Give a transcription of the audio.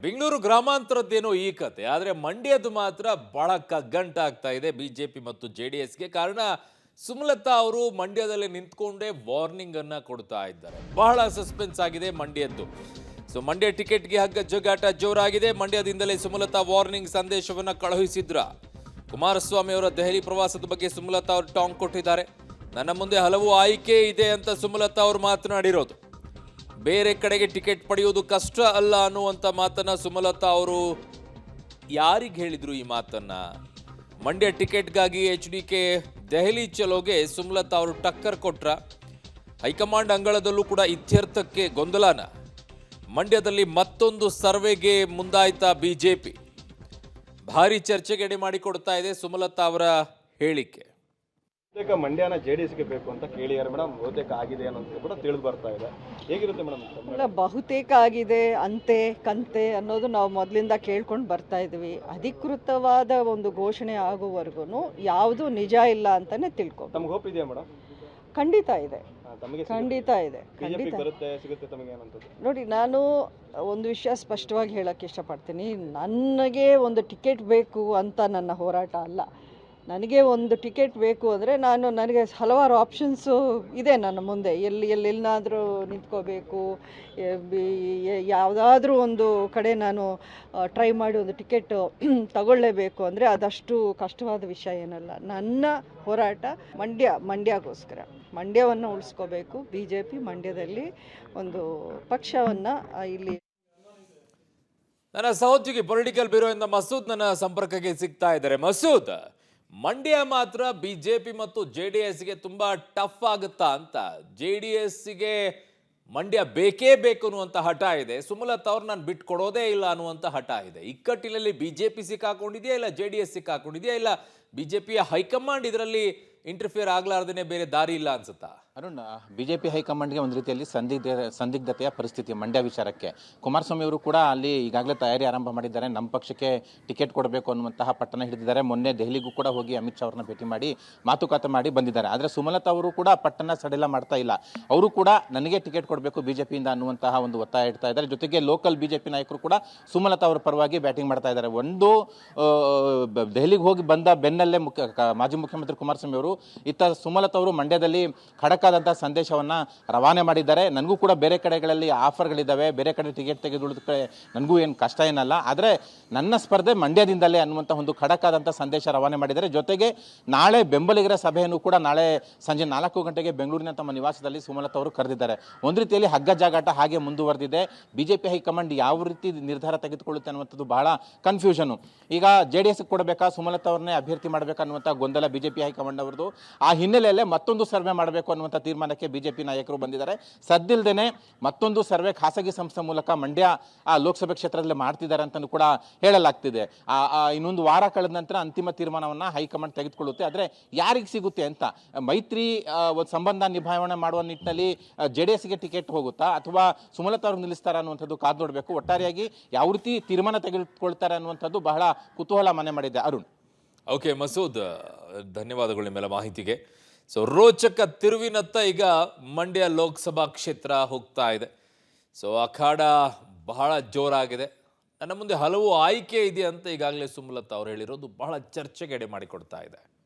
ಬೆಂಗಳೂರು ಗ್ರಾಮಾಂತರದ್ದೇನೋ ಈ ಕತೆ, ಆದರೆ ಮಂಡ್ಯದ್ದು ಮಾತ್ರ ಬಹಳ ಕಗ್ಗಂಟಾಗ್ತಾ ಇದೆ ಬಿಜೆಪಿ ಮತ್ತು ಜೆಡಿಎಸ್ಗೆ. ಕಾರಣ ಸುಮಲತಾ ಅವರು ಮಂಡ್ಯದಲ್ಲಿ ನಿಂತ್ಕೊಂಡೇ ವಾರ್ನಿಂಗ್ ಅನ್ನ ಕೊಡ್ತಾ ಇದ್ದಾರೆ. ಬಹಳ ಸಸ್ಪೆನ್ಸ್ ಆಗಿದೆ ಮಂಡ್ಯದ್ದು. ಸೊ ಮಂಡ್ಯ ಟಿಕೆಟ್ಗೆ ಹಗ್ಗ ಜಗ್ಗಾಟ ಜೋರಾಗಿದೆ. ಮಂಡ್ಯದಿಂದಲೇ ಸುಮಲತಾ ವಾರ್ನಿಂಗ್ ಸಂದೇಶವನ್ನ ಕಳುಹಿಸಿದ್ರ. ಕುಮಾರಸ್ವಾಮಿ ಅವರ ದೆಹಲಿ ಪ್ರವಾಸದ ಬಗ್ಗೆ ಸುಮಲತಾ ಅವರು ಟಾಂಗ್ ಕೊಟ್ಟಿದ್ದಾರೆ. ನನ್ನ ಮುಂದೆ ಹಲವು ಆಯ್ಕೆ ಇದೆ ಅಂತ ಸುಮಲತಾ ಅವರು ಮಾತನಾಡಿರೋದು. ಬೇರೆ ಕಡೆಗೆ ಟಿಕೆಟ್ ಪಡೆಯುವುದು ಕಷ್ಟ ಅಲ್ಲ ಅನ್ನುವಂಥ ಮಾತನ್ನ ಸುಮಲತಾ ಅವರು ಯಾರಿಗೆ ಹೇಳಿದ್ರು ಈ ಮಾತನ್ನ? ಮಂಡ್ಯ ಟಿಕೆಟ್ಗಾಗಿ HDK ದೆಹಲಿ ಚಲೋಗೆ ಸುಮಲತಾ ಅವರು ಟಕ್ಕರ್ ಕೊಟ್ರ. ಹೈಕಮಾಂಡ್ ಅಂಗಳದಲ್ಲೂ ಕೂಡ ಇತ್ಯರ್ಥಕ್ಕೆ ಗೊಂದಲನ. ಮಂಡ್ಯದಲ್ಲಿ ಮತ್ತೊಂದು ಸರ್ವೆಗೆ ಮುಂದಾಯ್ತಾ ಬಿಜೆಪಿ. ಭಾರಿ ಚರ್ಚೆಗೆ ಎಡೆ ಮಾಡಿಕೊಡ್ತಾ ಇದೆ ಸುಮಲತಾ ಅವರ ಹೇಳಿಕೆ. ಬಹುತೇಕ ಮಂಡ್ಯನ JDSಗೆ ಬೇಕು ಅಂತ ಕೇಳಿದ್ದಾರೆ ಮೇಡಮ್. ಬಹುತೇಕ ಆಗಿದೆ ಅನ್ನೋದು ಕೂಡ ತಿಳಿದು ಬರ್ತಾ ಇದೆ. ಹೇಗಿರುತ್ತೆ ಮೇಡಮ್? ಇಲ್ಲ, ಬಹುತೇಕ ಆಗಿದೆ, ಅಂತೆ ಕಂತೆ ಅನ್ನೋದು ನಾವು ಮೊದಲಿಂದ ಕೇಳ್ಕೊಂಡು ಬರ್ತಾ ಇದ್ವಿ. ಅಧಿಕೃತವಾದ ಒಂದು ಘೋಷಣೆ ಆಗುವವರೆಗೂ ಯಾವುದು ನಿಜ ಇಲ್ಲ ಅಂತಾನೆ ತಿಳ್ಕೊ. ತಮ್ಗೆ ಹೋಪ್ ಇದೆಯಾ ಮೇಡಮ್? ಖಂಡಿತ ಇದೆ, ತಮಗೆ ಖಂಡಿತ ಇದೆ, ಖಂಡಿತ ಬರುತ್ತೆ, ಸಿಗುತ್ತೆ ತಮಗೆ ಏನಂತದ್ದು? ನೋಡಿ, ನಾನು ಒಂದು ವಿಷಯ ಸ್ಪಷ್ಟವಾಗಿ ಹೇಳಕ್ಕೆ ಇಷ್ಟಪಡ್ತೀನಿ. ನನಗೆ ಒಂದು ಟಿಕೆಟ್ ಬೇಕು ಅಂತ ನನ್ನ ಹೋರಾಟ ಅಲ್ಲ. ನನಗೆ ಒಂದು ಟಿಕೆಟ್ ಬೇಕು ಅಂದರೆ ನನಗೆ ಹಲವಾರು ಆಪ್ಷನ್ಸು ಇದೆ ನನ್ನ ಮುಂದೆ. ಎಲ್ಲಾದರೂ ನಿಂತ್ಕೋಬೇಕು, ಯಾವುದಾದ್ರೂ ಒಂದು ಕಡೆ ನಾನು ಟ್ರೈ ಮಾಡಿ ಒಂದು ಟಿಕೆಟ್ ತಗೊಳ್ಳೇಬೇಕು ಅಂದರೆ ಅದಷ್ಟು ಕಷ್ಟವಾದ ವಿಷಯ ಏನಲ್ಲ. ನನ್ನ ಹೋರಾಟ ಮಂಡ್ಯಗೋಸ್ಕರ. ಮಂಡ್ಯವನ್ನು ಉಳಿಸ್ಕೋಬೇಕು. BJP ಮಂಡ್ಯದಲ್ಲಿ ಒಂದು ಪಕ್ಷವನ್ನು ಇಲ್ಲಿ. ನನ್ನ ಸಹೋದ್ಯೋಗಿ ಪೊಲಿಟಿಕಲ್ ಬ್ಯೂರೋ ಇಂದ ಮಸೂದ್ ನನ್ನ ಸಂಪರ್ಕಕ್ಕೆ ಸಿಗ್ತಾ ಇದ್ದಾರೆ. ಮಸೂದ್, ಮಂಡ್ಯ ಮಾತ್ರ ಬಿಜೆಪಿ ಮತ್ತು JDSಗೆ ತುಂಬಾ ಟಫ್ ಆಗುತ್ತಾ ಅಂತ? JDSಗೆ ಮಂಡ್ಯ ಬೇಕೇ ಬೇಕು ಅನ್ನುವಂಥ ಹಠ ಇದೆ. ಸುಮಲತಾ ಅವ್ರು ನಾನು ಬಿಟ್ಕೊಡೋದೇ ಇಲ್ಲ ಅನ್ನುವಂಥ ಹಠ ಇದೆ. ಇಕ್ಕಟ್ಟಿನಲ್ಲಿ BJP ಸಿಕ್ಕಾಕೊಂಡಿದೆಯಾ, ಇಲ್ಲ JDS ಸಿಕ್ಕಾಕೊಂಡಿದೆಯಾ, ಇಲ್ಲ BJPಯ ಹೈಕಮಾಂಡ್ ಇದರಲ್ಲಿ ಇಂಟರ್ಫಿಯರ್ ಆಗ್ಲಾರ್ದೇನೆ ಬೇರೆ ದಾರಿ ಇಲ್ಲ ಅನ್ಸುತ್ತಾ? ಅರುಣ್, BJP ಹೈಕಮಾಂಡ್ಗೆ ಒಂದು ರೀತಿಯಲ್ಲಿ ಸಂದಿಗ್ಧತೆಯ ಪರಿಸ್ಥಿತಿ ಮಂಡ್ಯ ವಿಚಾರಕ್ಕೆ. ಕುಮಾರಸ್ವಾಮಿ ಅವರು ಕೂಡ ಅಲ್ಲಿ ಈಗಾಗಲೇ ತಯಾರಿ ಆರಂಭ ಮಾಡಿದ್ದಾರೆ. ನಮ್ಮ ಪಕ್ಷಕ್ಕೆ ಟಿಕೆಟ್ ಕೊಡಬೇಕು ಅನ್ನುವಂತಹ ಪಟ್ಟಣ ಹಿಡಿದಿದ್ದಾರೆ. ಮೊನ್ನೆ ದೆಹಲಿಗೂ ಕೂಡ ಹೋಗಿ ಅಮಿತ್ ಶಾ ಅವರನ್ನ ಭೇಟಿ ಮಾಡಿ ಮಾತುಕತೆ ಮಾಡಿ ಬಂದಿದ್ದಾರೆ. ಆದರೆ ಸುಮಲತಾ ಅವರು ಕೂಡ ಪಟ್ಟಣ ಸಡಿಲ ಮಾಡ್ತಾ ಇಲ್ಲ. ಅವರು ಕೂಡ ನನಗೆ ಟಿಕೆಟ್ ಕೊಡಬೇಕು BJPಯಿಂದ ಅನ್ನುವಂತಹ ಒಂದು ಒತ್ತಾಯ ಇಡ್ತಾ ಇದ್ದಾರೆ. ಜೊತೆಗೆ ಲೋಕಲ್ BJP ನಾಯಕರು ಕೂಡ ಸುಮಲತಾ ಅವರ ಪರವಾಗಿ ಬ್ಯಾಟಿಂಗ್ ಮಾಡ್ತಾ ಇದ್ದಾರೆ. ಒಂದು ದೆಹಲಿಗೆ ಹೋಗಿ ಬಂದ ಬೆನ್ನಲ್ಲೇ ಮಾಜಿ ಮುಖ್ಯಮಂತ್ರಿ ಕುಮಾರಸ್ವಾಮಿ ಅವರು ಇತ್ತ ಸುಮಲತಾ ಅವರು ಮಂಡ್ಯದಲ್ಲಿ ಖಡಕಾದಂತಹ ಸಂದೇಶವನ್ನ ರವಾನೆ ಮಾಡಿದ್ದಾರೆ. ನನಗೂ ಕೂಡ ಬೇರೆ ಕಡೆಗಳಲ್ಲಿ ಆಫರ್ಗಳಿದ್ದಾವೆ, ಬೇರೆ ಕಡೆ ಟಿಕೆಟ್ ತೆಗೆದುಕೊಳ್ಳೋದಕ್ಕೆ ನನಗೂ ಏನು ಕಷ್ಟ ಏನಲ್ಲ, ಆದರೆ ನನ್ನ ಸ್ಪರ್ಧೆ ಮಂಡ್ಯದಿಂದಲೇ ಅನ್ನುವಂಥ ಒಂದು ಖಡಕಾದಂಥ ಸಂದೇಶ ರವಾನೆ ಮಾಡಿದ್ದಾರೆ. ಜೊತೆಗೆ ನಾಳೆ ಬೆಂಬಲಿಗರ ಸಭೆಯನ್ನು ಕೂಡ ನಾಳೆ ಸಂಜೆ 4 ಗಂಟೆಗೆ ಬೆಂಗಳೂರಿನ ತಮ್ಮ ನಿವಾಸದಲ್ಲಿ ಸುಮಲತಾ ಅವರು ಕರೆದಿದ್ದಾರೆ. ಒಂದು ರೀತಿಯಲ್ಲಿ ಹಗ್ಗ ಜಾಗಾಟ ಹಾಗೆ ಮುಂದುವರೆದಿದೆ. BJP ಹೈಕಮಾಂಡ್ ಯಾವ ರೀತಿ ನಿರ್ಧಾರ ತೆಗೆದುಕೊಳ್ಳುತ್ತೆ ಅನ್ನುವಂಥದ್ದು ಬಹಳ ಕನ್ಫ್ಯೂಷನ್. ಈಗ JDS ಕೊಡಬೇಕಾ, ಸುಮಲತಾ ಅವ್ರನ್ನೇ ಅಭ್ಯರ್ಥಿ ಮಾಡಬೇಕಾ ಅನ್ನುವಂಥ ಗೊಂದಲ BJP ಹೈಕಮಾಂಡ್ ಅವರದು. ಆ ಹಿನ್ನೆಲೆಯಲ್ಲೇ ಮತ್ತೊಂದು ಸರ್ವೆ ಮಾಡಬೇಕು ಅನ್ನುವಂಥ ತೀರ್ಮಾನಕ್ಕೆ BJP ನಾಯಕರು ಬಂದಿದ್ದಾರೆ. ಸದ್ದಿಲ್ಲದೇನೆ ಮತ್ತೊಂದು ಸರ್ವೆ ಖಾಸಗಿ ಸಂಸ್ಥೆ ಮೂಲಕ ಮಂಡ್ಯ ಲೋಕಸಭೆ ಕ್ಷೇತ್ರದಲ್ಲಿ ಮಾಡ್ತಿದ್ದಾರೆ ಅಂತಲೂ ಕೂಡ ಹೇಳಲಾಗ್ತಿದೆ. ಇನ್ನೊಂದು ವಾರ ಕಳೆದ ನಂತರ ಅಂತಿಮ ತೀರ್ಮಾನವನ್ನು ಹೈಕಮಾಂಡ್ ತೆಗೆದುಕೊಳ್ಳುತ್ತೆ. ಆದರೆ ಯಾರಿಗೆ ಸಿಗುತ್ತೆ ಅಂತ, ಮೈತ್ರಿ ಒಂದು ಸಂಬಂಧ ನಿಭಾವಣೆ ಮಾಡುವ ನಿಟ್ಟಿನಲ್ಲಿ JDSಗೆ ಟಿಕೆಟ್ ಹೋಗುತ್ತಾ ಅಥವಾ ಸುಮಲತಾ ಅವರು ನಿಲ್ಲಿಸ್ತಾರ ಅನ್ನುವಂಥದ್ದು ಕಾದು ನೋಡಬೇಕು. ಒಟ್ಟಾರೆಯಾಗಿ ಯಾವ ರೀತಿ ತೀರ್ಮಾನ ತೆಗೆದುಕೊಳ್ತಾರೆ ಅನ್ನುವಂಥದ್ದು ಬಹಳ ಕುತೂಹಲ ಮನೆ ಮಾಡಿದೆ. ಅರುಣ್. ಓಕೆ ಮಸೂದ್, ಧನ್ಯವಾದಗಳು ನಿಮ್ಮೆಲ್ಲ ಮಾಹಿತಿಗೆ. ಸೊ ರೋಚಕ ತಿರುವಿನತ್ತ ಈಗ ಮಂಡ್ಯ ಲೋಕಸಭಾ ಕ್ಷೇತ್ರ ಹೋಗ್ತಾ ಇದೆ. ಸೊ ಅಖಾಡ ಬಹಳ ಜೋರಾಗಿದೆ. ನನ್ನ ಮುಂದೆ ಹಲವು ಆಯ್ಕೆ ಇದೆ ಅಂತ ಈಗಾಗಲೇ ಸುಮಲತಾ ಅವರು ಹೇಳಿರೋದು ಬಹಳ ಚರ್ಚೆಗೆ ಎಡೆ ಮಾಡಿಕೊಡ್ತಾ ಇದೆ.